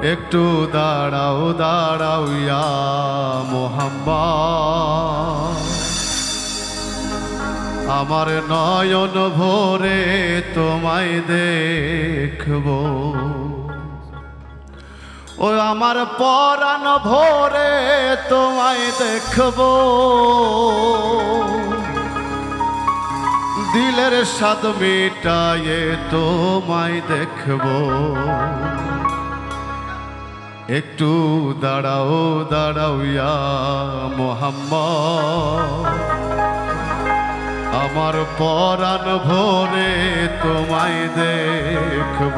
একটু দাঁড়াও দাঁড়াও ইয়া মোহাম্মদ, আমার নয়ন ভরে তোমায় দেখব, ও আমার পরাণ ভরে তোমায় দেখব, দিলের স্বাদ মিটায়ে তোমায় দেখব। একটু দাঁড়াও দাঁড়াও ইয়া মোহাম্মদ, আমার পরাণ ভরে তোমায় দেখব।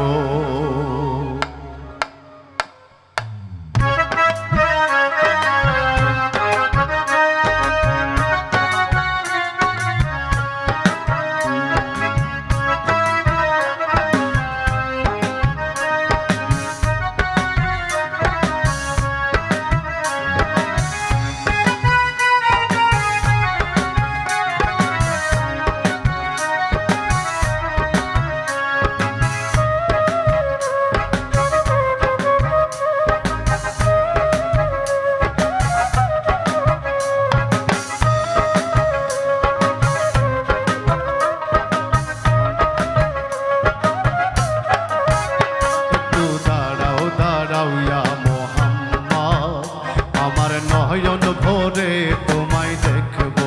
নয়ন ভরে তোমায় দেখব,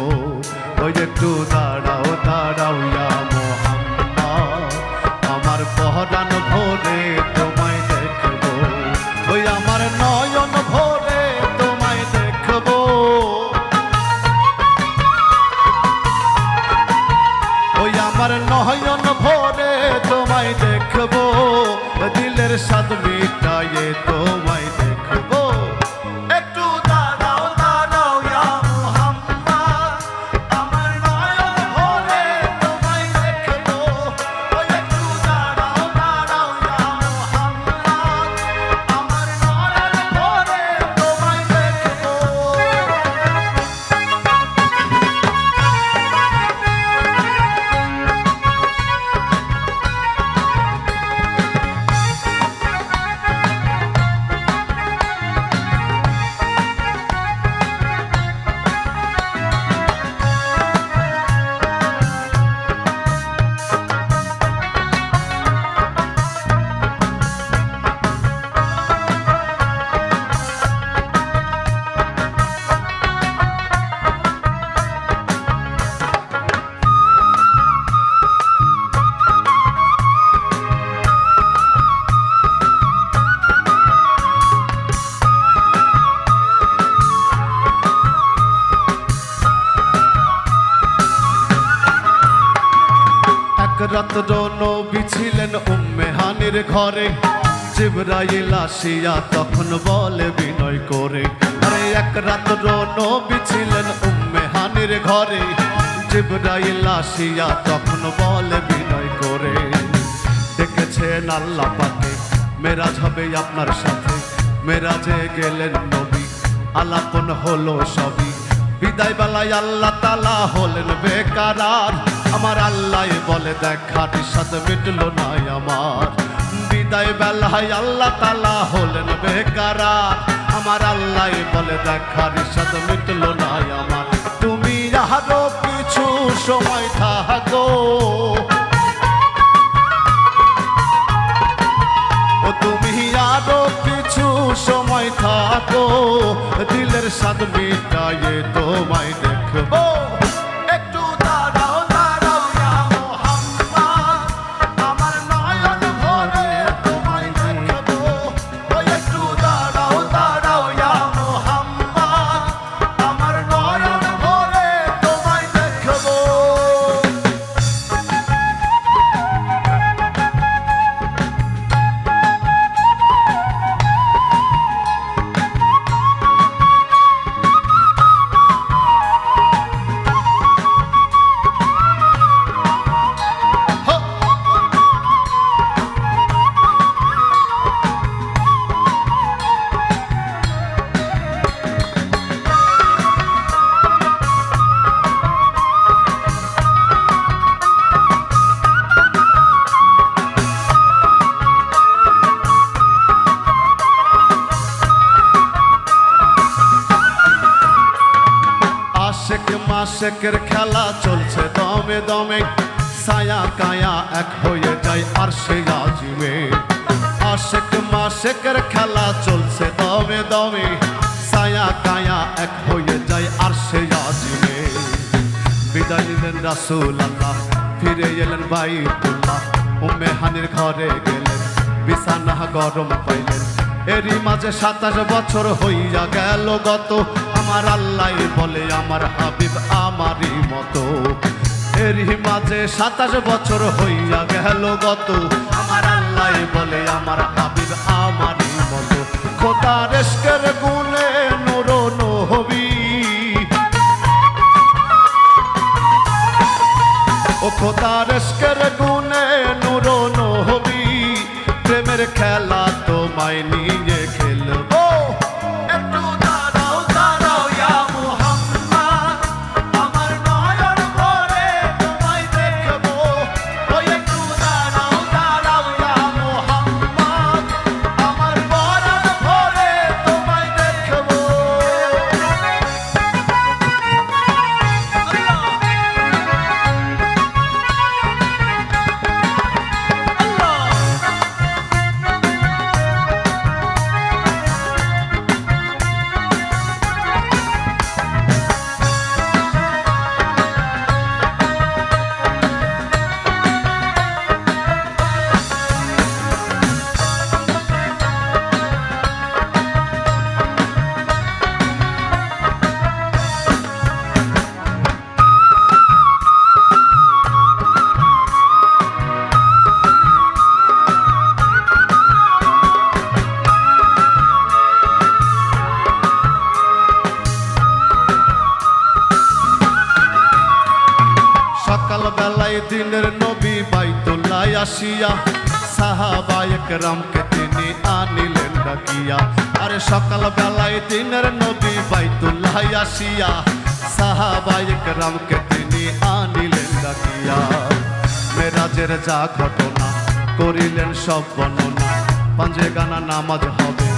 ওই একটু দাঁড়াও দাঁড়াও ইয়া মোহাম্মদ, আমার পরাণ ভরে তোমায় দেখব, ওই আমার নয়ন ভরে তোমায় দেখব, ওই আমার নয়ন ভরে তোমায় দেখব, দিলের স্বাদ মিটায়ে তোমায় দেখব। রাত্র নবী ছিলেন উম্মে হানির ঘরে, জিবরাইল আসিয়া তখন বলে বিনয় করে, আরে এক রাত্র নবী ছিলেন উম্মে হানির ঘরে, জিবরাইল আসিয়া তখন বলে বিনয় করে, দেখেছেন আল্লাহ পাকে মেরাজ হবে আপনার সাথে, মেরাজে গেলেন নবী আলাপন হলো সবই, বিদায় বেলায় আল্লাহ তাআলা হলেন বেকারার, আমার আল্লাহ বলে দেখার সাথ মিটলো না আমার, বিদায় বেলায় আল্লাহ তাআলা হলেন বেকারার, আমার আল্লাহ বলে দেখার সাথ মিটলো না আমার, তুমি আরো কিছু সময় থাকো, ও তুমি আরো কিছু সময় থাকো, দিলের স্বাদ মিটায়ে তোমায় দেখবো। আশেকের খেলা চলছে দমে দমে, ছায়া কায়া এক হয়ে যায় আরশে আজিমে। আশেক মাশেকের খেলা চলছে দমে দমে, ছায়া কায়া এক হয়ে যায় আরশে আজিমে। বিদায় নিলেন রাসূল আল্লাহ, ফিরে এলেন বাইতুল্লাহ, উম্মে হানির ঘরে গেলেন, বিছানা গরম পাইলেন। এরই মাঝে 27 বছর হইয়া গেল গত, আমার আল্লাহ বলে আমার হাবিব আমারই মতো। এরই মাঝে 27 বছর হইয়া গেল গত, আমার আল্লাহ বলে আমার হাবিব আমারই মতো। খোদার ইশকের গুণে নূর নবী, ও খোদার ইশকের গুণে নূর নবী, প্রেমের খেলা তোমায় নিয়ে খেলবো। একটু দাঁড়াও দাঁড়াও ইয়া মুহাম্মদ, আমার নয়ন ভরে তোমায় দেখবো। ওই একটু দাঁড়াও দাঁড়াও ইয়া মুহাম্মদ, আমার পরাণ ভরে তোমায় দেখবো। সকালবেলায় দিনের নবী বাইতুল্লাহ আসিয়া, সাহাবায়ে কেরামকে তিনি আনিলেন ডাকিয়া। আরে সকালবেলায় দিনের নবী বাইতুল্লাহ আসিয়া, সাহাবায়ে কেরামকে তিনি আনিলেন ডাকিয়া। মেরাজের যা ঘটনা করিলেন সব বর্ণনা, পাঞ্জে গানা নামাজ হবে,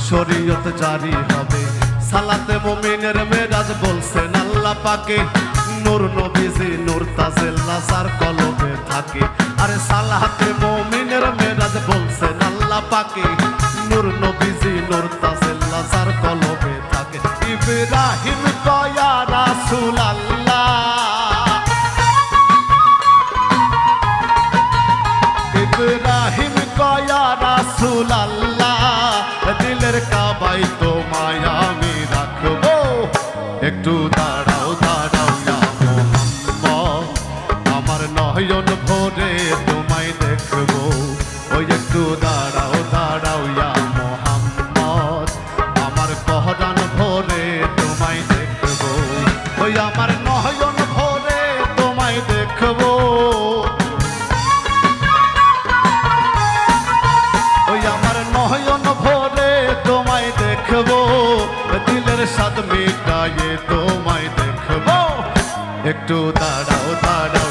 শরীয়ত জারি হবে। সালাতে মুমিনের মেরাজ বলছেন আল্লাহ পাকে, নূর নবীজি নূর তাজেল্লা যার কলবে থাকে। আরে সালাতে মুমিনের মেরাজ বলছেন আল্লাহ পাকে, নূর নবীজি নূর তাজেল্লা যার কলবে থাকে। ইব্রাহিম কয়া রাসূল আল্লাহ, ইব্রাহিম কয়া রাসূল আল্লাহ, দিলের কাবায় তোমায় আমি রাখবো। একটু দাঁড়াও দাঁড়াও ইয়া মুহাম্মদ, আমার নয়ন ভরে তোমায় দেখবো। ওই একটু দাঁড়াও দাঁড়াও ইয়া মুহাম্মদ, আমার পরাণ ভরে তোমায় দেখবো। ওই আমার নয়ন ভরে তোমায় দেখবো। ওই আমার নয়ন ভরে তোমায় দেখবো, দিলের স্বাদ মিটায়ে তোমায় দেখবো। একটু দাঁড়াও দাঁড়াও